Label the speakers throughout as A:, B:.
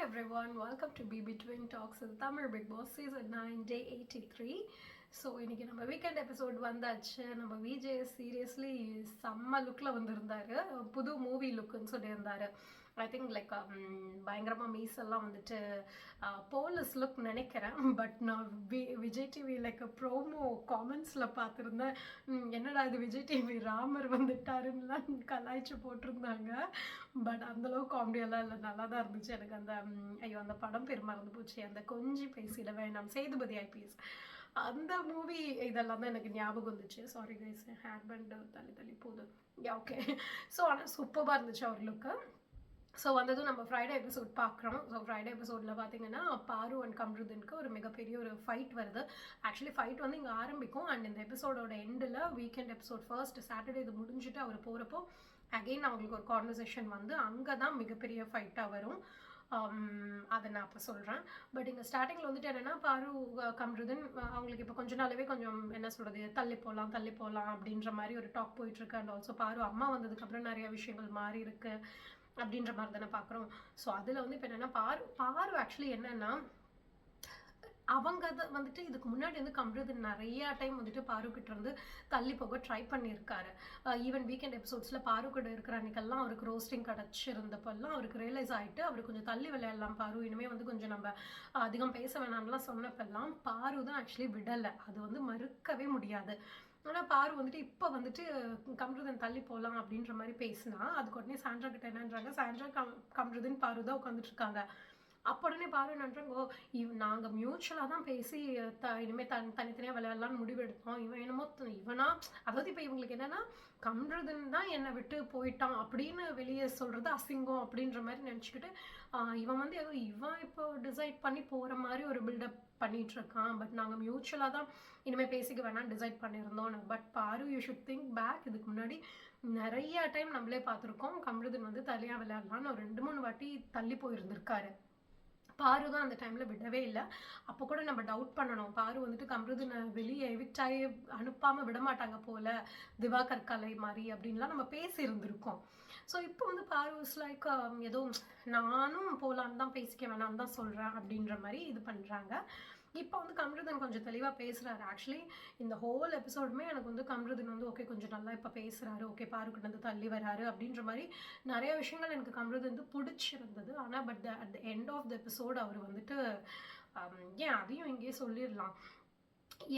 A: everyone, welcome to BB Twin Talks in Tamil Big Boss Season 9 Day 83. So இன்றைக்கி நம்ம weekend episode வந்தாச்சு. நம்ம Vijay seriously செம்ம லுக்கில் வந்திருந்தார். புது மூவி லுக்குன்னு சொல்லியிருந்தார். ஐ திங்க் லைக் பயங்கரமாக மீஸெல்லாம் வந்துட்டு போலீஸ் லுக் நினைக்கிறேன். பட் நான் விஜய் டிவி லைக் ப்ரோமோ காமெண்ட்ஸில் பார்த்துருந்தேன். என்னடா இது விஜய் டிவி ராமர் வந்துட்டாருன்னுலாம் கலாய்ச்சி போட்டிருந்தாங்க. பட் அந்தளவுக்கு காமெடியெல்லாம் இல்லை, நல்லா தான் இருந்துச்சு. எனக்கு அந்த படம் பேர் மறந்து போச்சு, அந்த கொஞ்சி பேசிட வேண்டாம் சேதுபதி ஐபிஎஸ் அந்த மூவி இதெல்லாம் தான் எனக்கு ஞாபகம் வந்துச்சு. சாரி கைஸ், ஹேர் பேண்ட் தள்ளி போகுது. ஓகே. ஸோ ஆனால் சூப்பராக இருந்துச்சு அவர் லுக்கு. ஸோ வந்ததும் நம்ம ஃப்ரைடே எபிசோட் பார்க்குறோம். ஸோ ஃப்ரைடே எபிசோடில் பார்த்தீங்கன்னா பாரு அண்ட் கம்ருதனுக்கு ஒரு மிகப்பெரிய ஒரு ஃபைட் வருது. ஆக்சுவலி ஃபைட் வந்து இங்கே ஆரம்பிக்கும் அண்ட் இந்த எபிசோடோட எண்டில் வீக்கெண்ட் எபிசோட் ஃபர்ஸ்ட் சாட்டர்டே இது முடிஞ்சுட்டு அவர் போகிறப்போ அகெயின் அவங்களுக்கு ஒரு கான்வர்சேஷன் வந்து அங்கே தான் மிகப்பெரிய ஃபைட்டாக வரும். அதை நான் அப்போ சொல்கிறேன். பட் இங்கே ஸ்டார்டிங்கில் வந்துட்டு என்னென்னா பாரு கம்ருதன் அவங்களுக்கு இப்போ கொஞ்ச நாளாவே கொஞ்சம் என்ன சொல்கிறது தள்ளி போகலாம் அப்படின்ற மாதிரி ஒரு டாக் போயிட்டுருக்கு. அண்ட் ஆல்சோ பாரு அம்மா வந்ததுக்கப்புறம் நிறைய விஷயங்கள் மாறி இருக்கு அப்படின்ற மாதிரி தானே பார்க்குறோம். ஸோ அதில் வந்து இப்போ என்னென்னா பாரு ஆக்சுவலி என்னென்னா அவங்க வந்துட்டு இதுக்கு முன்னாடி வந்து கம்ருதன் நிறையா டைம் வந்துட்டு பாருக்கிட்ட இருந்து தள்ளி போக ட்ரை பண்ணியிருக்காரு. ஈவன் வீக்கெண்ட் எபிசோட்ஸில் பாரு கூட இருக்கிற அன்னைக்கெல்லாம் அவருக்கு ரோஸ்டிங் கிடச்சிருந்தப்பெல்லாம் அவருக்கு ரியலைஸ் ஆகிட்டு அவர் கொஞ்சம் தள்ளி விளையாடலாம் பாரு, இனிமேல் வந்து கொஞ்சம் நம்ம அதிகம் பேச வேணாம்லாம் சொன்னப்பெல்லாம் பாரு தான் ஆக்சுவலி விடலை. அது வந்து மறுக்கவே முடியாது. ஆனால் பாரு வந்துட்டு இப்போ வந்துட்டு கம்ருதன் தள்ளி போகலாம் அப்படின்ற மாதிரி பேசினா அதுக்கு உடனே சாண்ட்ரா கிட்ட என்னன்றாங்க, சாண்ட்ரா கம்ருதன் பாரு தான் உட்காந்துட்டு இருக்காங்க. அப்போ உடனே பாரு என்னன்றாங்க, நாங்கள் மியூச்சுவலாக தான் பேசி இனிமேல் தனித்தனியாக விளையாடலான்னு முடிவெடுத்தோம். இவன் என்னமோ இவனா, அதாவது இப்போ இவங்களுக்கு என்னென்னா கம்ருதன் தான் என்னை விட்டு போயிட்டான் அப்படின்னு வெளியே சொல்கிறது அசிங்கம் அப்படின்ற மாதிரி நினச்சிக்கிட்டு இவன் வந்து ஏதோ இவன் இப்போ டிசைட் பண்ணி போகிற மாதிரி ஒரு பில்டப் பண்ணிட்டு இருக்கான். பட் நாங்கள் மியூச்சுவலாக தான் இனிமேல் பேசிக்க வேணாம் டிசைட் பண்ணியிருந்தோம். பட் பாரு யூ ஷுட் திங்க் பேக். இதுக்கு முன்னாடி நிறைய டைம் நம்மளே பார்த்துருக்கோம் கம்ருதன் வந்து தனியாக விளையாடலான்னு ஒரு 2-3 வாட்டி தள்ளி போயிருந்திருக்காரு. பாரு தான் அந்த டைமில் விடவே இல்லை. அப்போ கூட நம்ம டவுட் பண்ணணும், பாரு வந்துட்டு கம்ருதனை வெளியே எவிக்டாகி அனுப்பாமல் விடமாட்டாங்க போல் திவாகர் கலை மாதிரி அப்படின்லாம் நம்ம பேசியிருந்திருக்கோம். ஸோ இப்போ வந்து பாரு இஸ் லைக் ஏதோ நானும் போகலான்னு தான் பேசிக்க வேணான்னு தான் சொல்கிறேன் அப்படின்ற மாதிரி இது பண்ணுறாங்க. இப்போ வந்து கம்ருதன் கொஞ்சம் தெளிவாக பேசுகிறாரு. ஆக்சுவலி இந்த ஹோல் எபிசோடுமே எனக்கு வந்து கம்ருதன் வந்து ஓகே கொஞ்சம் நல்லா இப்போ பேசுகிறாரு, ஓகே பாருக்கிட்ட வந்து தள்ளி வராரு அப்படின்ற மாதிரி நிறைய விஷயங்கள் எனக்கு கம்ருதன் வந்து பிடிச்சிருந்தது. ஆனால் but at the end of the episode அவர் வந்துட்டு ஏன் அதையும் இங்கேயே சொல்லிடலாம்.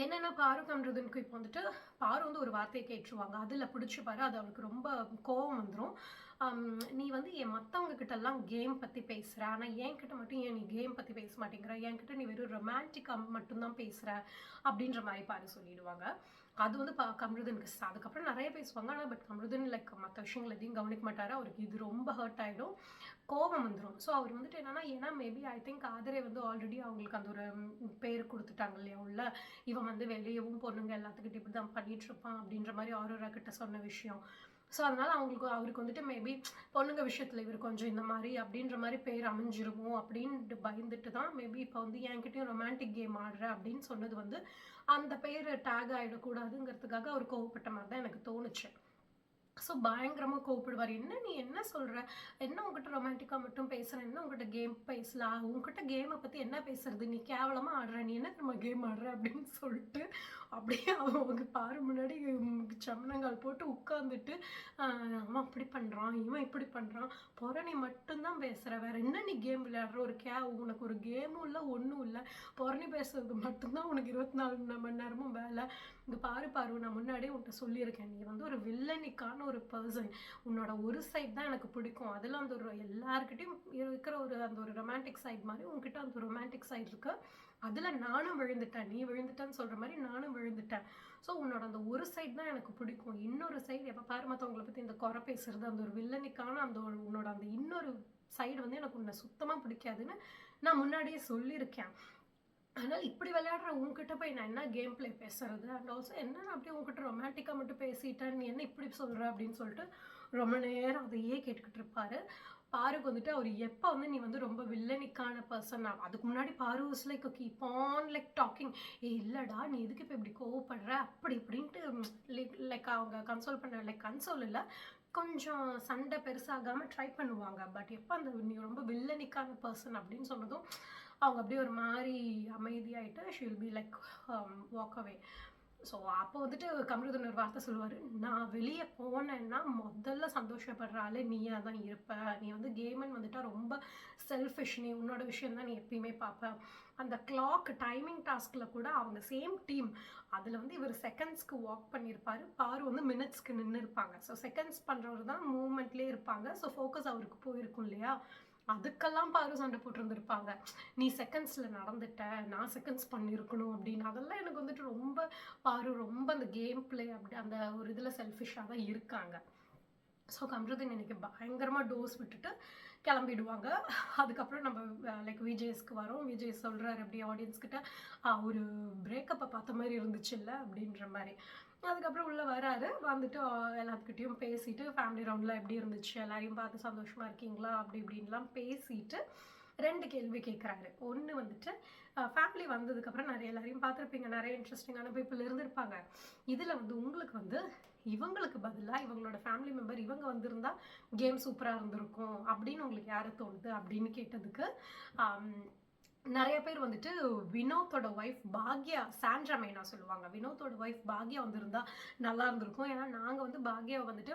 A: என்னென்னா பாரு கம்ருதனுக்கு இப்போ வந்துட்டு பாரு வந்து ஒரு வார்த்தையை கேட்டுருவாங்க, அதில் பிடிச்சிப்பாரு, அது அவளுக்கு ரொம்ப கோவம் வந்துடும். நீ வந்து மற்றவங்க கிட்டலாம் கேம் பற்றி பேசுகிற, ஆனால் என்கிட்ட மட்டும் ஏன் நீ கேம் பற்றி பேச மாட்டேங்கிற, என்கிட்ட நீ வெறும் ரொமான்டிக்காக மட்டும்தான் பேசுகிற அப்படின்ற மாதிரி பாரு சொல்லிடுவாங்க. அது வந்து கம்ருதனுக்கு அதுக்கப்புறம் நிறைய பேசுவாங்க. ஆனால் பட் கம்ருதன் லைக் மற்ற விஷயங்கள் எதையும் கவனிக்க மாட்டார். அவருக்கு இது ரொம்ப ஹர்ட் ஆகிடும், கோபம் வந்துடும். ஸோ அவர் வந்துட்டு என்னென்னா ஏன்னா மேபி ஐ திங்க் ஆதரே வந்து ஆல்ரெடி அவங்களுக்கு அந்த ஒரு பேர் கொடுத்துட்டாங்க இல்லையா உள்ள, இவன் வந்து வெளியவும் பொண்ணுங்க எல்லாத்துக்கிட்ட இப்படி தான் பண்ணிட்டு இருப்பான் அப்படின்ற மாதிரி ஆரோரா கிட்ட சொன்ன விஷயம். ஸோ அதனால் அவருக்கு வந்துட்டு மேபி பொண்ணுங்க விஷயத்தில் இவர் கொஞ்சம் இந்த மாதிரி அப்படின்ற மாதிரி பேர் அமைஞ்சிருமோ அப்படின்ட்டு பயந்துட்டு தான் மேபி இப்போ வந்து என்கிட்டயும் ரொமான்டிக் கேம் ஆடுற அப்படின்னு சொன்னது வந்து அந்த பேர் டேக் ஆகிடக்கூடாதுங்கிறதுக்காக அவர் கோவப்பட்ட மாதிரி தான் எனக்கு தோணுச்சு. ஸோ பயங்கரமாக கோவப்படுவார். என்ன நீ என்ன சொல்கிற, என்ன உங்ககிட்ட ரொமான்டிக்காக மட்டும் பேசுகிறேன், என்ன உங்ககிட்ட கேம் பேசலாம், உங்ககிட்ட கேமை பற்றி என்ன பேசுறது, நீ கேவலமாக ஆடுற, நீ என்ன நம்ம கேம் ஆடுற அப்படின்னு சொல்லிட்டு அப்படியே அவங்க பாரு முன்னாடி சமணங்கால் போட்டு உட்காந்துட்டு அவன் அப்படி பண்ணுறான் இவன் இப்படி பண்ணுறான், பொறணி மட்டும்தான் பேசுகிற, வேற என்ன நீ கேம் விளையாடுற, ஒரு உனக்கு ஒரு கேமும் இல்லை ஒன்றும் இல்லை, பொறணி பேசுறது மட்டும்தான் உனக்கு 24 மணி நேரமும் வேலை. இங்கே பாரு நான் முன்னாடியே உன்கிட்ட சொல்லியிருக்கேன், நீ வந்து ஒரு வில்லனிக்கான ஒரு பர்சன், உன்னோட ஒரு சைட் தான் எனக்கு பிடிக்கும், அதில் அந்த ஒரு எல்லாருக்கிட்டையும் இருக்கிற அந்த ஒரு ரொமான்டிக் சைட் மாதிரி உங்ககிட்ட அந்த ரொமான்டிக் சைட் இருக்கு, அதில் நானும் விழுந்துட்டேன், நீ விழுந்துட்டேன்னு சொல்கிற மாதிரி நானும் விழுந்துட்டேன். ஸோ உன்னோட அந்த ஒரு சைட் தான் எனக்கு பிடிக்கும், இன்னொரு சைடு எப்போ பாரு மற்றவங்களை பற்றி இந்த குறை பேசுறது அந்த ஒரு வில்லனிக்கான அந்த உன்னோட அந்த இன்னொரு சைடு வந்து எனக்கு உன்னை சுத்தமாக பிடிக்காதுன்னு நான் முன்னாடியே சொல்லியிருக்கேன். அதனால் இப்படி விளையாடுற உங்ககிட்ட போய் நான் என்ன கேம் பிளே பேசுறது, அண்ட் ஆல்சோ என்ன அப்படியே உங்ககிட்ட ரொமான்டிக்காக மட்டும் பேசிட்டேன், நீ என்ன இப்படி சொல்கிற அப்படின்னு சொல்லிட்டு ரொம்ப நேரம் அதையே கேட்டுக்கிட்டு இருப்பாரு. பாருக்கு வந்துட்டு அவர் எப்போ வந்து நீ வந்து ரொம்ப வில்லனிக்கான பர்சன், அதுக்கு முன்னாடி பாரு was like keep on like talking, இல்லைடா நீ எதுக்கு இப்போ இப்படி கோவப்படுற அப்படி இப்படின்ட்டு லைக் அவங்க கன்சோல் பண்ண, லைக் கன்சோல் இல்லை கொஞ்சம் சண்டை பெருசாகாமல் ட்ரை பண்ணுவாங்க. பட் எப்போ அந்த நீ ரொம்ப வில்லனிக்கான பர்சன் அப்படின்னு சொன்னதும் அவங்க அப்படியே ஒரு மாதிரி அமைதியாயிட்டு she will be like walk away. So அப்போ வந்துட்டு கமருதீன் ஒரு வார்த்தை சொல்லுவார், நான் வெளியே போனேன்னா முதல்ல சந்தோஷப்படுற ஆளே நீயாக தான் இருப்ப. நீ வந்து கேம்னு வந்துட்டா ரொம்ப செல்ஃபிஷ், நீ உன்னோட விஷயம் தான் நீ எப்பயுமே பார்ப்ப. அந்த கிளாக் டைமிங் டாஸ்கில் கூட அவங்க சேம் டீம், அதில் வந்து இவர் செகண்ட்ஸ்க்கு வாக் பண்ணியிருப்பார், பாரு வந்து மினிட்ஸ்க்கு நின்று இருப்பாங்க. ஸோ செகண்ட்ஸ் பண்ணுறவர் தான் மூவ்மெண்ட்லேயே இருப்பாங்க. ஸோ ஃபோக்கஸ் அவருக்கு போயிருக்கும் இல்லையா, அதுக்கெல்லாம் பாரு சண்டை போட்டுருந்துருப்பாங்க. நீ செகண்ட்ஸில் நடந்துட்ட, நான் செகண்ட்ஸ் பண்ணியிருக்கணும் அப்படின்னு. அதெல்லாம் எனக்கு வந்துட்டு ரொம்ப பாரு ரொம்ப அந்த கேம் பிளே அப்படி அந்த ஒரு இதில் செல்ஃபிஷாக தான் இருக்காங்க. ஸோ கமருதீன் இன்னைக்கு பயங்கரமாக டோஸ் விட்டுட்டு கிளம்பிடுவாங்க. அதுக்கப்புறம் நம்ம லைக் விஜேஸ்க்கு வரோம். விஜய் சொல்கிறாரு அப்படி ஆடியன்ஸ்கிட்ட, ஒரு பிரேக்கப்பை பார்த்த மாதிரி இருந்துச்சுல்ல அப்படின்ற மாதிரி. அதுக்கப்புறம் உள்ளே வராரு, வந்துட்டு எல்லாத்துக்கிட்டையும் பேசிட்டு ஃபேமிலி ரவுண்டில் எப்படி இருந்துச்சு, எல்லாரையும் பார்த்து சந்தோஷமாக இருக்கீங்களா அப்படி இப்படின்லாம் பேசிட்டு 2 கேள்வி கேட்குறாரு. ஒன்று வந்துட்டு ஃபேமிலி வந்ததுக்கப்புறம் நிறைய எல்லாரையும் பார்த்துருப்பீங்க, நிறைய இன்ட்ரெஸ்டிங்கான பீப்புள் இருந்திருப்பாங்க. இதில் வந்து உங்களுக்கு வந்து இவங்களுக்கு பதிலாக இவங்களோட ஃபேமிலி மெம்பர் இவங்க வந்திருந்தா கேம் சூப்பராக இருந்திருக்கும் அப்படின்னு உங்களுக்கு யாரை தோணுது அப்படின்னு கேட்டதுக்கு நிறைய பேர் வந்துட்டு வினோத்தோட ஒய்ஃப் பாக்யா, சாண்ட்ரா மெயினா சொல்லுவாங்க, வினோத்தோட ஒய்ஃப் பாக்யா வந்திருந்தா நல்லா இருந்திருக்கும். ஏன்னா நாங்கள் வந்து பாக்யாவை வந்துட்டு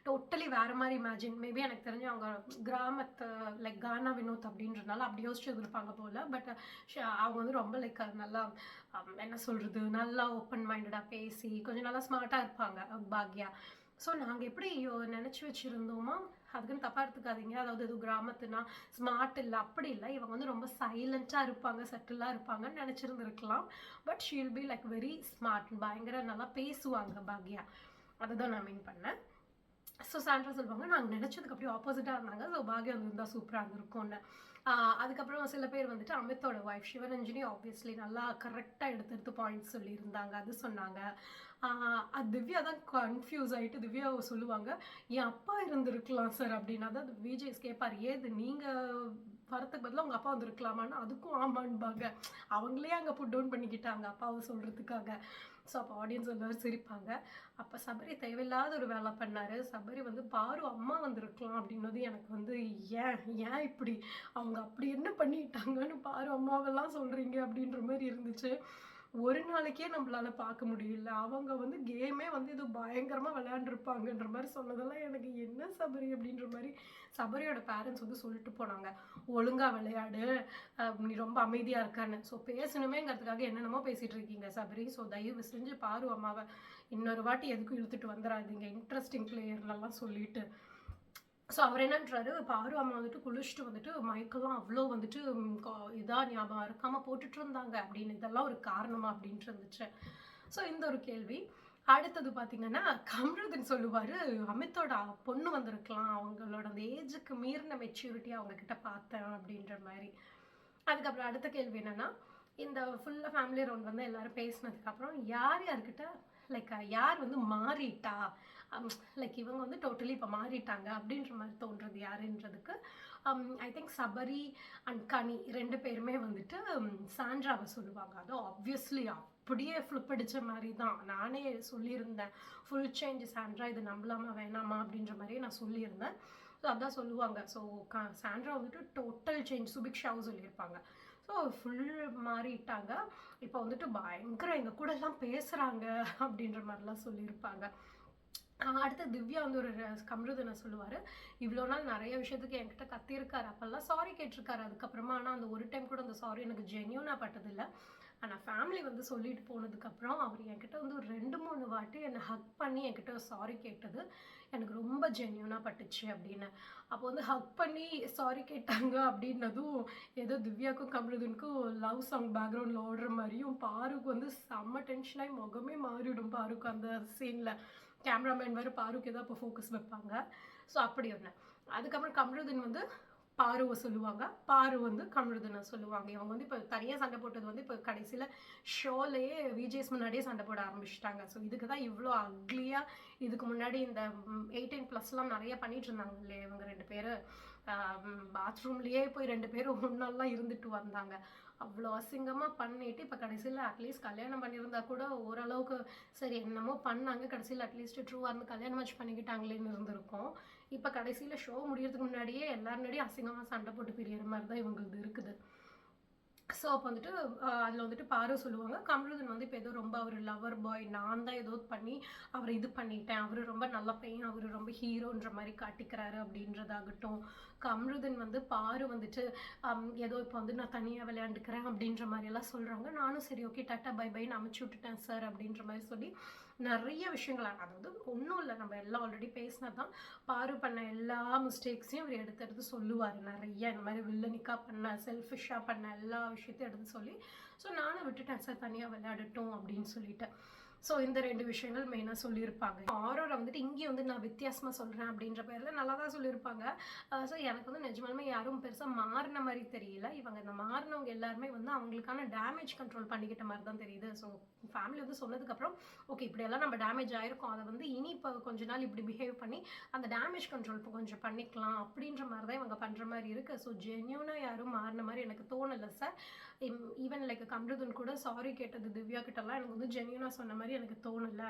A: டோட்டலி வேறு மாதிரி இமேஜின், மேபி எனக்கு தெரிஞ்சு அவங்க கிராமத்து லைக் கானா வினோத் அப்படின்றனால அப்படி யோசிச்சு இருப்பாங்க போல். பட் அவங்க வந்து ரொம்ப லைக் நல்லா என்ன சொல்கிறது, நல்லா ஓப்பன் மைண்டடாக பேசி கொஞ்சம் நல்லா ஸ்மார்ட்டாக இருப்பாங்க பாக்யா. ஸோ நாங்கள் எப்படி நினச்சி வச்சுருந்தோமோ, அதுக்குன்னு தப்பாக எடுத்துக்காதீங்க, அதாவது எதுவும் கிராமத்துனா ஸ்மார்ட் இல்லை அப்படி இல்லை, இவங்க வந்து ரொம்ப சைலண்ட்டாக இருப்பாங்க, செட்டிலாக இருப்பாங்கன்னு நினச்சிருந்துருக்கலாம். But she will be like very smart, பயங்கர நல்லா பேசுவாங்க பாக்யா, அதுதான் நான் மீன் பண்ணேன். ஸோ சாண்ட்ரா சொல்லுவாங்க, நாங்கள் நினச்சதுக்கு அப்படியே ஆப்போசிட்டாக இருந்தாங்க, ஸோ பாக்யா வந்திருந்தால் சூப்பராக இருந்திருக்கும்னு. அதுக்கப்புறம் சில பேர் வந்துட்டு அமித்தோட ஒய்ஃப் சிவரஞ்சினி ஆப்வியஸ்லி நல்லா கரெக்டாக எடுத்து பாயிண்ட்ஸ் சொல்லியிருந்தாங்க, அது சொன்னாங்க. அது திவ்யா தான் கன்ஃபியூஸ் ஆகிட்டு திவ்யா சொல்லுவாங்க, என் அப்பா இருந்திருக்கலாம் சார் அப்படின்னா தான் விஜேஸ் கேட்பார், ஏது நீங்கள் வரத்துக்கு பதிலாக உங்கள் அப்பா வந்துருக்கலாமான்னு, அதுக்கும் ஆமான்பாங்க. அவங்களே அங்கே புட் டவுன் பண்ணிக்கிட்டாங்க அப்பாவை சொல்கிறதுக்காக. ஸோ அப்போ ஆடியன்ஸ் எல்லாரும் சிரிப்பாங்க. அப்போ சபரி தேவையில்லாத ஒரு வேலை பண்ணார். சபரி வந்து பாரு அம்மா வந்திருக்கலாம் அப்படின்னது எனக்கு வந்து ஏன் இப்படி அவங்க அப்படி என்ன பண்ணிட்டாங்கன்னு பாரு அம்மாவெல்லாம் சொல்கிறீங்க அப்படின்ற மாதிரி இருந்துச்சு. ஒரு நாளைக்கே நம்மளால பார்க்க முடியல, அவங்க வந்து கேமே வந்து இது பயங்கரமாக விளையாண்டுருப்பாங்கன்ற மாதிரி சொன்னதெல்லாம் எனக்கு என்ன சபரி அப்படின்ற மாதிரி. சபரியோட பேரண்ட்ஸ் வந்து சொல்லிட்டு போனாங்க, ஒழுங்காக விளையாடு, நீ ரொம்ப அமைதியாக இருக்கான்னு. ஸோ பேசணுமேங்கிறதுக்காக என்னென்னமோ பேசிகிட்டு இருக்கீங்க சபரி. ஸோ தயவு செஞ்சு பாரு அம்மாவை இன்னொரு வாட்டி எதுக்கும் இழுத்துட்டு வந்துடாதீங்க இன்ட்ரெஸ்டிங் பிளேயர்லாம் சொல்லிட்டு. ஸோ அவர் என்னன்றாரு, பாரு அம்மா வந்துட்டு குளிச்சுட்டு வந்துட்டு மைக்கெல்லாம் அவ்வளோ வந்துட்டு இதாக ஞாபகம் இருக்காமல் போட்டுட்டு இருந்தாங்க அப்படின்னு, இதெல்லாம் ஒரு காரணமா அப்படின்ட்டு இருந்துச்சு. ஸோ இந்த ஒரு கேள்வி. அடுத்தது பார்த்தீங்கன்னா கமருதீன் சொல்லுவார், அமித்தோட பொண்ணு வந்திருக்கலாம், அவங்களோட அந்த ஏஜுக்கு மீறின மெச்சூரிட்டி அவங்கக்கிட்ட பார்த்தேன் அப்படின்ற மாதிரி. அதுக்கப்புறம் அடுத்த கேள்வி என்னென்னா, இந்த ஃபுல்லாக ஃபேமிலி ரவுண்ட் வந்து எல்லோரும் பேசினதுக்கப்புறம் யார்கிட்ட லைக் யார் வந்து மாறிட்டா, லைக் இவங்க வந்து டோட்டலி இப்போ மாறிட்டாங்க அப்படின்ற மாதிரி தோன்றது யாருன்றதுக்கு ஐ திங்க் சபரி அண்ட் கனி 2 பேருமே வந்துட்டு சாண்ட்ராவை சொல்லுவாங்க. அதுவும் ஆப்வியஸ்லி அப்படியே ஃப்ளிப் அடித்த மாதிரி தான் நானே சொல்லியிருந்தேன், ஃபுல் சேஞ்ச் சாண்ட்ரா, இது நம்பலாமா வேணாமா அப்படின்ற மாதிரியே நான் சொல்லியிருந்தேன். ஸோ அதான் சொல்லுவாங்க. ஸோ சாண்ட்ரா வந்துட்டு டோட்டல் சேஞ்ச், சுபிக்ஷாவும் சொல்லியிருப்பாங்க. ஸோ ஃபுல் மாறிட்டாங்க, இப்போ வந்துட்டு பயங்கர எங்கள் கூட எல்லாம் பேசுகிறாங்க அப்படின்ற மாதிரிலாம் சொல்லியிருப்பாங்க. அடுத்து திவ்யா வந்து ஒரு கமருதீனை சொல்லுவார், இவ்வளோ நாள் நிறைய விஷயத்துக்கு என்கிட்ட கத்தியிருக்காரு, அப்போல்லாம் சாரி கேட்டிருக்காரு அதுக்கப்புறமா. ஆனால் அந்த ஒரு டைம் கூட அந்த சாரி எனக்கு ஜென்யூனாக பட்டதில்லை. ஆனால் ஃபேமிலி வந்து சொல்லிட்டு போனதுக்கப்புறம் அவர் என்கிட்ட வந்து ஒரு 2-3 வாட்டி என்னை ஹக் பண்ணி என்கிட்ட சாரி கேட்டது எனக்கு ரொம்ப ஜென்யூனாக பட்டுச்சு அப்படின்னு. அப்போ வந்து ஹக் பண்ணி சாரி கேட்டாங்க அப்படின்னதும் ஏதோ திவ்யாவுக்கும் கமருதீனுக்கும் லவ் சாங் பேக்ரவுண்டில் ஓடுற மாதிரியும், பாருக்கு வந்து செம்ம டென்ஷனாகி முகமே மாறிடும் பாருக்கு அந்த சீனில். கேமராமேன் வேறு பாருக்கு ஏதோ அப்போ ஃபோக்கஸ் வைப்பாங்க. ஸோ அப்படி ஒன்று. அதுக்கப்புறம் கமருதீன் வந்து பாருவை சொல்லுவாங்க, பாரு வந்து கமருதீனை சொல்லுவாங்க. இவங்க வந்து இப்போ தனியாக சண்டை போட்டது வந்து இப்போ கடைசியில் ஷோலையே விஜேஸ் முன்னாடியே சண்டை போட ஆரம்பிச்சிட்டாங்க. ஸோ இதுக்கு தான் இவ்வளோ அக்லியாக இதுக்கு முன்னாடி இந்த 18+ நிறைய பண்ணிட்டு இருந்தாங்க இல்லையா இவங்க 2 பேர். பாத்ரூம்லேயே போய் 2 பேரும் ஒன்னாலாம் இருந்துட்டு வந்தாங்க. அவ்வளோ அசிங்கமாக பண்ணிட்டு இப்போ கடைசியில் அட்லீஸ்ட் கல்யாணம் பண்ணியிருந்தா கூட ஓரளவுக்கு சரி என்னமோ பண்ணாங்க, கடைசியில் அட்லீஸ்ட் ட்ரூவாக இருந்து கல்யாணம் வச்சு பண்ணிக்கிட்டாங்களேன்னு இருந்திருக்கும். இப்போ கடைசியில் ஷோ முடியறதுக்கு முன்னாடியே எல்லார் முன்னாடியும் அசிங்கமாக சண்டை போட்டு பிரியற மாதிரி தான் இவங்களுக்கு இருக்குது. ஸோ அப்போ வந்துட்டு அதில் வந்துட்டு பாரு சொல்லுவாங்க, கமருதன் வந்து இப்போ ஏதோ ரொம்ப அவர் லவர் பாய், நான் தான் ஏதோ பண்ணி அவரை இது பண்ணிட்டேன், அவர் ரொம்ப நல்ல பையன், அவர் ரொம்ப ஹீரோன்ற மாதிரி காட்டிக்கிறாரு அப்படின்றதாகட்டும். கமருதன் வந்து பாரு வந்துட்டு ஏதோ இப்போ வந்து நான் தனியாக விளையாண்டுக்கிறேன் அப்படின்ற மாதிரியெல்லாம் சொல்கிறாங்க. நானும் சரி ஓகே டாட்டா பை பைன்னு அமுச்சு விட்டுட்டேன் சார் அப்படின்ற மாதிரி சொல்லி நிறைய விஷயங்கள், அதாவது ஒன்றும் இல்லை, நம்ம எல்லாம் ஆல்ரெடி பேசினது தான். பாரு பண்ண எல்லா மிஸ்டேக்ஸையும் அவர் எடுத்து சொல்லுவார். நிறைய இந்த மாதிரி வில்லனிக்காக பண்ண, செல்ஃபிஷாக பண்ண எல்லா விஷயத்தையும் எடுத்து சொல்லி, ஸோ நானும் விட்டுட்டேன் சார் தனியாக விளையாடட்டும் அப்படின்னு சொல்லிட்டு. ஸோ இந்த 2 விஷயங்கள் மெயினாக சொல்லியிருப்பாங்க. ஆரோரை வந்துட்டு இங்கே வந்து நான் வித்தியாசமாக சொல்கிறேன் அப்படின்ற பேரில் நல்லா தான் சொல்லியிருப்பாங்க. ஸோ எனக்கு வந்து நிஜமாலுமே யாரும் பெருசாக மாறின மாதிரி தெரியல. இவங்க இந்த மாறினவங்க எல்லாருமே வந்து அவங்களுக்கான டேமேஜ் கண்ட்ரோல் பண்ணிக்கிட்ட மாதிரி தான் தெரியுது. ஸோ ஃபேமிலி வந்து சொன்னதுக்கப்புறம் ஓகே இப்படியெல்லாம் நம்ம டேமேஜ் ஆகிருக்கோம், அதை வந்து இனி இப்போ கொஞ்ச நாள் இப்படி பிஹேவ் பண்ணி அந்த டேமேஜ் கண்ட்ரோல் இப்போ கொஞ்சம் பண்ணிக்கலாம் அப்படின்ற மாதிரி தான் இவங்க பண்ணுற மாதிரி இருக்குது. ஸோ ஜென்யூனாக யாரும் மாறின மாதிரி எனக்கு தோணலை சார். ஈவன் லைக் கமருதன் கூட சாரி கேட்டது திவ்யா கிட்டலாம் எனக்கு வந்து ஜென்யூனாக சொன்ன மாதிரி எனக்கு தோணலை.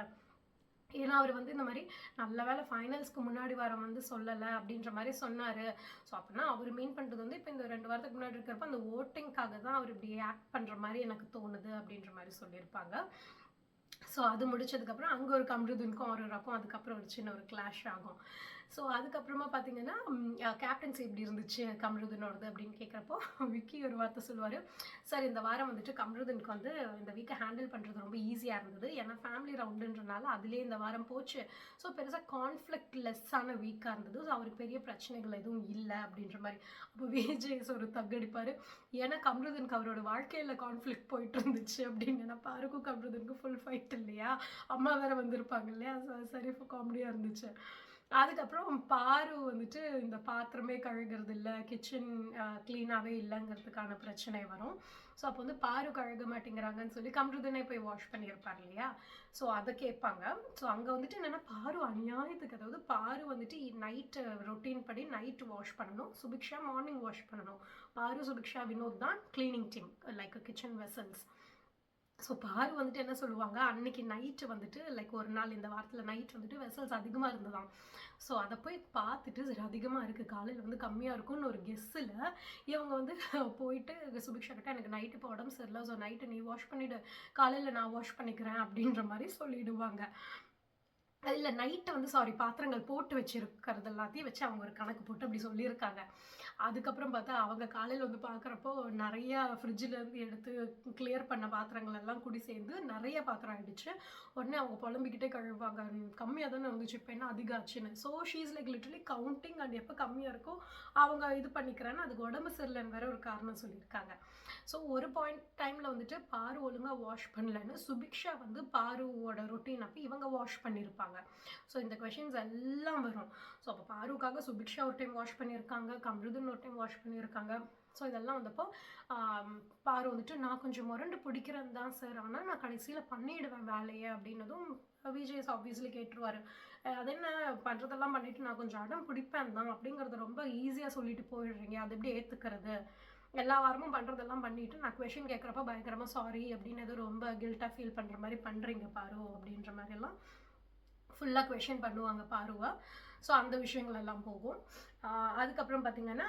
A: ஏன்னா அவர் வந்து இந்த மாதிரி நல்ல வேலை ஃபைனல்ஸ்க்கு முன்னாடி வாரம் வந்து சொல்லலை அப்படின்ற மாதிரி சொன்னார். ஸோ அப்படின்னா அவர் மீன் பண்ணுறது வந்து இப்போ இந்த 2 வாரத்துக்கு முன்னாடி இருக்கிறப்ப அந்த ஓட்டிங்காக தான் அவர் இப்படி ஆக்ட் பண்ணுற மாதிரி எனக்கு தோணுது அப்படின்ற மாதிரி சொல்லியிருப்பாங்க. ஸோ அது முடிச்சதுக்கப்புறம் அங்கே ஒரு கமருதனுக்கும் அவருக்கும் அதுக்கப்புறம் ஒரு சின்ன ஒரு கிளாஷ் ஆகும். ஸோ அதுக்கப்புறமா பார்த்தீங்கன்னா கேப்டன்சி எப்படி இருந்துச்சு கமருதனோடது அப்படின்னு கேட்குறப்போ விக்கி ஒரு வார்த்தை சொல்லுவார், சார் இந்த வாரம் வந்துட்டு கமருதனுக்கு வந்து இந்த வீக்கை ஹேண்டில் பண்ணுறது ரொம்ப ஈஸியாக இருந்தது, ஏன்னா ஃபேமிலி ரவுண்டுன்றனால அதுலேயே இந்த வாரம் போச்சு. ஸோ பெருசாக கான்ஃப்ளிக்ட் லெஸ்ஸான வீக்காக இருந்தது, ஸோ அவருக்கு பெரிய பிரச்சனைகள் எதுவும் இல்லை அப்படின்ற மாதிரி. அப்போ விஜேஸ் ஒரு தகடிப்பார், ஏன்னா கமருதனுக்கு அவரோட வாழ்க்கையில் கான்ஃப்ளிக்ட் போயிட்டு இருந்துச்சு அப்படின்னு. ஏன்னா பாருக்கும் கமருதனுக்கு ஃபுல் ஃபைட் இல்லையா, அம்மா வேற வந்திருப்பாங்க இல்லையா, சரி காமெடியாக இருந்துச்சு. அதுக்கப்புறம் பாரு வந்துட்டு இந்த பாத்திரமே கழுகிறது இல்லை, கிச்சன் க்ளீனாகவே இல்லைங்கிறதுக்கான பிரச்சனை வரும். ஸோ அப்போ வந்து பாரு கழுக மாட்டேங்கிறாங்கன்னு சொல்லி கமருதனே போய் வாஷ் பண்ணியிருப்பார் இல்லையா, ஸோ அதை கேட்பாங்க. ஸோ அங்கே வந்துட்டு என்னென்னா பாரு அநியாயத்துக்கு, அதாவது பாரு வந்துட்டு நைட்டு ரொட்டீன் படி நைட்டு வாஷ் பண்ணணும், சுபிக்ஷா மார்னிங் வாஷ் பண்ணணும். பாரு சுபிக்ஷா வினோத் தான் cleaning team like kitchen vessels. So பாரு வந்துட்டு என்ன சொல்லுவாங்க, அன்னைக்கு நைட்டு வந்துட்டு லைக் ஒரு நாள் இந்த வாரத்தில் நைட் வந்துட்டு வெசல்ஸ் அதிகமாக இருந்ததாம். ஸோ அதை போய் பார்த்துட்டு சரி அதிகமாக இருக்குது காலையில் வந்து கம்மியாக இருக்கும்னு ஒரு கெஸ்ஸில் இவங்க வந்து போயிட்டு சுபிக்ஷா கிட்ட எனக்கு நைட்டு இப்போ உடம்பு சரியில்லை, ஸோ நைட்டு நீ வாஷ் பண்ணிவிடு, காலையில் நான் வாஷ் பண்ணிக்கிறேன் அப்படின்ற மாதிரி சொல்லிவிடுவாங்க. அதில் நைட்டை வந்து பாத்திரங்கள் போட்டு வச்சுருக்கிறது எல்லாத்தையும் வச்சு அவங்க ஒரு கணக்கு போட்டு அப்படி சொல்லியிருக்காங்க. அதுக்கப்புறம் பார்த்தா அவங்க காலையில் வந்து பார்க்குறப்போ நிறையா ஃப்ரிட்ஜிலேருந்து எடுத்து கிளியர் பண்ண பாத்திரங்கள் எல்லாம் கூடி சேர்ந்து நிறைய பாத்திரம் ஆகிடுச்சு. உடனே அவங்க புலம்பிக்கிட்டே கழுவாங்க, கம்மியாக தானே இருந்துச்சு இப்போ என்ன அதிகம் ஆச்சுன்னு. So she's like literally counting and எப்போ கம்மியாக இருக்கோ அவங்க இது பண்ணிக்கிறேன்னு அதுக்கு உடம்பு சரியில்லைன்னு வேற ஒரு காரணம் சொல்லியிருக்காங்க. ஸோ ஒரு பாயிண்ட் டைமில் வந்துட்டு பாரு ஒழுங்காக வாஷ் பண்ணலன்னு சுபிக்ஷா வந்து பாருவோட ரொட்டீன் அப்போ இவங்க வாஷ் பண்ணியிருப்பாங்க. ஸோ இந்த கொஷின்ஸ் எல்லாம் வரும். ஸோ அப்போ பாருக்காக சுபிக்ஷா ஒரு டைம் வாஷ் பண்ணியிருக்காங்க, கமருதன் ஒரு டைம் வாஷ் பண்ணியிருக்காங்க. ஸோ இதெல்லாம் வந்தப்போ பாரு வந்துட்டு நான் கொஞ்சம் முரண்டு பிடிக்கிறேன் தான் சார், ஆனால் நான் கடைசியில் பண்ணிவிடுவேன் வேலையை அப்படின்னதும் விஜேஸ் ஆப்வியஸ்லி கேட்டுருவார், அது என்ன பண்ணுறதெல்லாம் பண்ணிவிட்டு நான் கொஞ்சம் அடம் பிடிப்பேன் தான் அப்படிங்கிறத ரொம்ப ஈஸியாக சொல்லிட்டு போயிடுறீங்க, அது எப்படி ஏற்றுக்கிறது, எல்லா வாரமும் பண்ணுறதெல்லாம் பண்ணிவிட்டு நான் கொஷின் கேட்குறப்ப பயங்கரமாக சாரி அப்படின்னு எதுவும் ரொம்ப கில்ட்டாக ஃபீல் பண்ணுற மாதிரி பண்ணுறீங்க பாரு அப்படின்ற மாதிரிலாம் ஃபுல்லாக கொஷின் பண்ணுவாங்க பாருவா. ஸோ அந்த விஷயங்கள் எல்லாம் போகும். அதுக்கப்புறம் பார்த்திங்கன்னா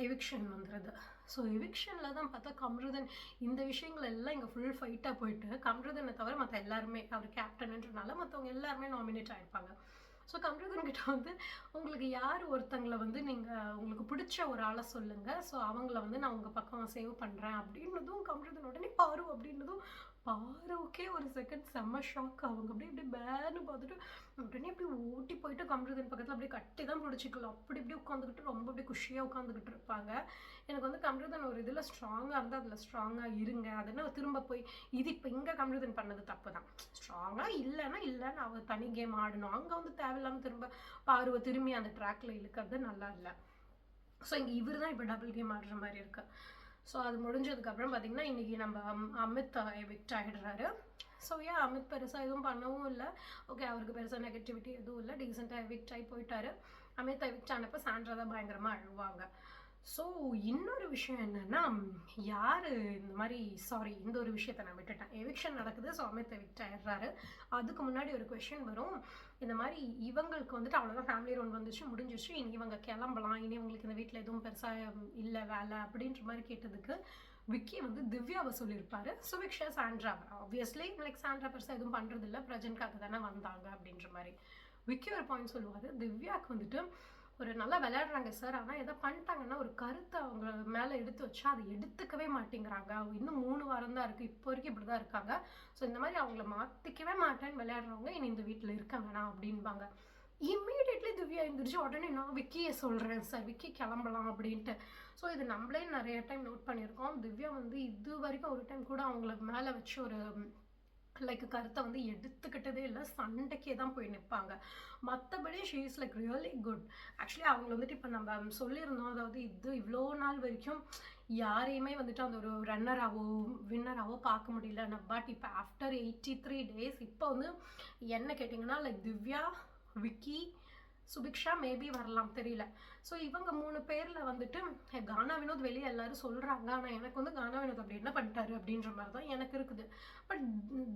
A: எவிக்ஷன் வந்துடுது. ஸோ எவிக்ஷனில் தான் பார்த்தா கமருதன் இந்த விஷயங்கள் எல்லாம் இங்கே ஃபுல் ஃபைட்டாக போயிட்டு கமருதனை தவிர மற்ற எல்லாருமே அவர் கேப்டன்ன்றனால மற்றவங்க எல்லாருமே நாமினேட் ஆகிருப்பாங்க. ஸோ கமருதன் கிட்ட வந்து உங்களுக்கு யார் ஒருத்தங்களை வந்து நீங்கள் உங்களுக்கு பிடிச்ச ஒரு ஆளை சொல்லுங்கள், ஸோ அவங்கள வந்து நான் உங்கள் பக்கம் சேவ் பண்ணுறேன் அப்படின்னதும் கமருதன் உடனே பாரு அப்படின்னதும் பாருக்கே ஒரு செகண்ட் செம்ம ஷாக். அவங்க அப்படியே இப்படி பேன்னு பார்த்துட்டு உடனே இப்படி ஓட்டி போயிட்டு கமருதன் பக்கத்தில் அப்படியே கட்டி தான் பிடிச்சிக்கலாம், அப்படி இப்படி உட்காந்துக்கிட்டு ரொம்ப அப்படியே குஷியாக உட்காந்துக்கிட்டு இருப்பாங்க. எனக்கு வந்து கமருதன் ஒரு இதில் ஸ்ட்ராங்காக இருந்தால் அதில் ஸ்ட்ராங்காக இருங்க, அதனால் திரும்ப போய் இது இப்போ இங்கே கமருதன் பண்ணது தப்பு தான். ஸ்ட்ராங்காக இல்லைன்னு அவள் தனி கேம் ஆடணும், அங்கே வந்து தேவையில்லாமல் திரும்ப பாருவை திரும்பி அந்த ட்ராக்கில் இழுக்கிறது நல்லா இல்லை. ஸோ இங்கே இவர் தான் இப்போ டபுள் கேம் ஆடுற மாதிரி இருக்கு. ஸோ அது முடிஞ்சதுக்கப்புறம் பார்த்திங்கன்னா இன்றைக்கி நம்ம அமித் எவிக்ட் ஆகிடுறாரு. ஸோ ஏன் அமித் பெருசாக எதுவும் பண்ணவும் இல்லை, ஓகே அவருக்கு பெருசாக நெகட்டிவிட்டி எதுவும் இல்லை, டீசெண்டாக எவிக்ட் ஆகி போயிட்டார். அமித் எவிக்ட் ஆனப்போ சாண்ட்ரா தான் பயங்கரமாக அழுவாங்க. ஸோ இன்னொரு விஷயம் என்னன்னா, யார் இந்த மாதிரி இந்த ஒரு விஷயத்தை நான் விட்டுட்டேன். எவிக்ஷன் நடக்குது, ஸோ அமித் எவிக்ட் ஆயிடுறாரு. அதுக்கு முன்னாடி ஒரு கொஷின் வரும், இந்த மாதிரி இவங்களுக்கு வந்துட்டு அவ்வளோதான், ஃபேமிலி ரவுண்ட் வந்துச்சு, முடிஞ்சிச்சு, இனி இவங்க கிளம்பலாம், இனி இவங்களுக்கு இந்த வீட்டில் எதுவும் பெருசாக இல்லை வேலை அப்படின்ற மாதிரி கேட்டதுக்கு விக்கி வந்து திவ்யாவை சொல்லியிருப்பாரு. Subiksha Sandra, obviously like Sandra பெருசாக எதுவும் பண்ணுறதில்ல, பிரஜன்காக தானே வந்தாங்க அப்படின்ற மாதிரி. விக்கி ஒரு பாயிண்ட் சொல்லுவார், திவ்யாவுக்கு வந்துட்டு ஒரு நல்லா விளையாடுறாங்க சார், ஆனால் எதாவது பண்ணிட்டாங்கன்னா ஒரு கருத்தை அவங்க மேலே எடுத்து வச்சா அதை எடுத்துக்கவே மாட்டேங்கிறாங்க, இன்னும் 3 வாரம் தான் இருக்குது, இப்போ வரைக்கும் இப்படி தான் இருக்காங்க, ஸோ இந்த மாதிரி அவங்கள மாற்றிக்கவே மாட்டேன்னு விளையாடுறவங்க இனி இந்த வீட்டில் இருக்க வேணாம் அப்படின்பாங்க. இம்மீடியட்லி திவ்யா எழுந்திரிச்சு உடனே நான் விக்கியை சொல்கிறேன் சார், விக்கி கிளம்பலாம் அப்படின்ட்டு. ஸோ இது நம்மளே நிறைய டைம் நோட் பண்ணியிருக்கோம். திவ்யா வந்து இது வரைக்கும் ஒரு டைம் கூட அவங்கள மேலே வச்சு ஒரு லைக் கருத்தை வந்து எடுத்துக்கிட்டதே இல்லை, சண்டைக்கே தான் போய் நிற்பாங்க. மற்றபடி she is like really good. Actually அவங்க வந்துட்டு இப்போ நம்ம சொல்லியிருந்தோம், அதாவது இது இவ்வளோ நாள் வரைக்கும் யாரையுமே வந்துட்டு அந்த ஒரு ரன்னராகவோ வின்னராகவோ பார்க்க முடியல. பட் இப்போ ஆஃப்டர் 83 days இப்போ வந்து என்ன கேட்டிங்கன்னா லைக் திவ்யா, விக்கி, சுபிக்ஷா மேபி வரலாம், தெரியல. ஸோ இவங்க 3 பேரில் வந்துட்டு கானா வினோத் வெளியே எல்லாரும் சொல்கிறாங்க, ஆனால் எனக்கு வந்து கானா வினோத் அப்படி என்ன பண்ணிட்டாரு அப்படின்ற மாதிரி தான் எனக்கு இருக்குது. பட்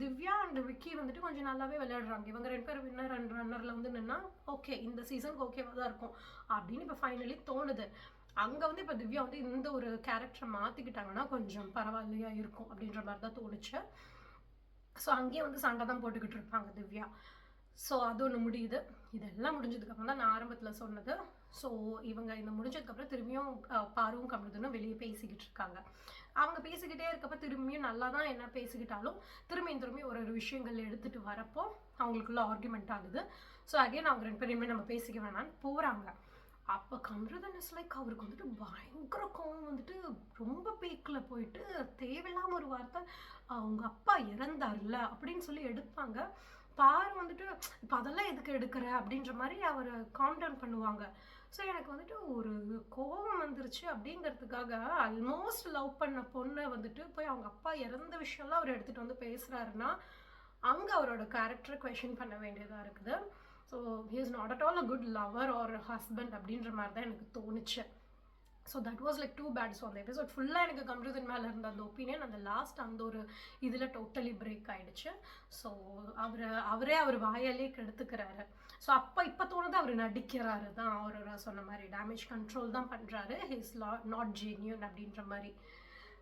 A: திவ்யா அண்ட் விக்கி வந்துட்டு கொஞ்சம் நல்லாவே விளையாடுறாங்க. இவங்க 2 பேர் வின்னர் அண்ட் ரன்னரில் வந்து நின்னா ஓகே, இந்த சீசனுக்கு ஓகேவாக தான் இருக்கும் அப்படின்னு இப்போ ஃபைனலி தோணுது. அங்கே வந்து இப்போ திவ்யா வந்து இந்த ஒரு கேரக்டரை மாற்றிக்கிட்டாங்கன்னா கொஞ்சம் பரவாயில்லையா இருக்கும் அப்படின்ற மாதிரி தான் தோணுச்சு. ஸோ அங்கேயே வந்து சண்டை தான் போட்டுக்கிட்டு இருப்பாங்க திவ்யா. ஸோ அது ஒன்று முடியுது. இதெல்லாம் முடிஞ்சதுக்கப்புறம் தான் நான் ஆரம்பத்தில் சொன்னது. ஸோ இவங்க இந்த முடிஞ்சதுக்கப்புறம் திரும்பியும் பாருவும் கமருதனும் வெளியே பேசிக்கிட்டு இருக்காங்க. அவங்க பேசிக்கிட்டே இருக்கப்போ திரும்பியும் நல்லா தான் என்ன பேசிக்கிட்டாலும் திரும்பியும் ஒரு விஷயங்கள் எடுத்துகிட்டு வரப்போ அவங்களுக்குள்ள ஆர்குமெண்ட் ஆகுது. ஸோ அகைன் அவங்க 2 பேருமே நம்ம பேசிக்க வேணான்னு போகிறாங்க. அப்போ கமருதன் இஸ் லைக் அவருக்கு வந்துட்டு பயங்கர கோவம் வந்துட்டு ரொம்ப பீக்கில் போயிட்டு தேவையில்லாமல் ஒரு வார்த்தை, அவங்க அப்பா இறந்தார்ல அப்படின்னு சொல்லி எடுப்பாங்க. பாரு வந்துட்டு இப்போ அதெல்லாம் எதுக்கு எடுக்கிற அப்படின்ற மாதிரி அவரை காம் டவுன் பண்ணுவாங்க. ஸோ எனக்கு வந்துட்டு ஒரு கோபம் வந்துருச்சு அப்படிங்கிறதுக்காக ஆல்மோஸ்ட் லவ் பண்ண பொண்ணை வந்துட்டு போய் அவங்க அப்பா இறந்த விஷயம்லாம் அவர் எடுத்துகிட்டு வந்து பேசுகிறாருன்னா அங்கே அவரோட கேரக்டரை கொஷின் பண்ண வேண்டியதாக இருக்குது. So he is not at all a good lover or husband அப்படின்ற மாதிரி தான் எனக்கு தோணுச்சு. So that was like too bad. ஸோ அந்த எபிசோட் ஃபுல்லாக எனக்கு கமருதன் மேலே இருந்த அந்த ஒப்பீனியன் அந்த லாஸ்ட் அந்த ஒரு இதில் டோட்டலி பிரேக் ஆகிடுச்சு. ஸோ அவரே அவர் வாயாலே கெடுத்துக்கிறாரு. ஸோ இப்போ தோணுது அவர் நடிக்கிறாரு தான், அவர் சொன்ன மாதிரி டேமேஜ் கண்ட்ரோல் தான் பண்ணுறாரு, ஹிஸ் நாட் ஜென்யூன் அப்படின்ற மாதிரி.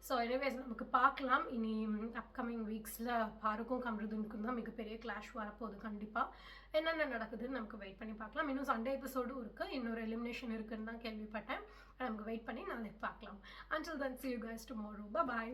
A: ஸோ எனிவேஸ் நமக்கு பார்க்கலாம் இனி அப்கமிங் வீக்ஸில் பாருக்கும் கமருதனுக்கும் தான் மிகப்பெரிய கிளாஷ் வரப்போகுது. கண்டிப்பாக என்னென்ன நடக்குதுன்னு நமக்கு வெயிட் பண்ணி பார்க்கலாம். இன்னும் சண்டே எபிசோடும் இருக்குது, இன்னொரு எலிமினேஷன் இருக்குன்னு தான் கேள்விப்பட்டேன். நமக்கு வெயிட் பண்ணி நாளைக்கு பார்க்கலாம். Until then, see you guys tomorrow. Bye bye.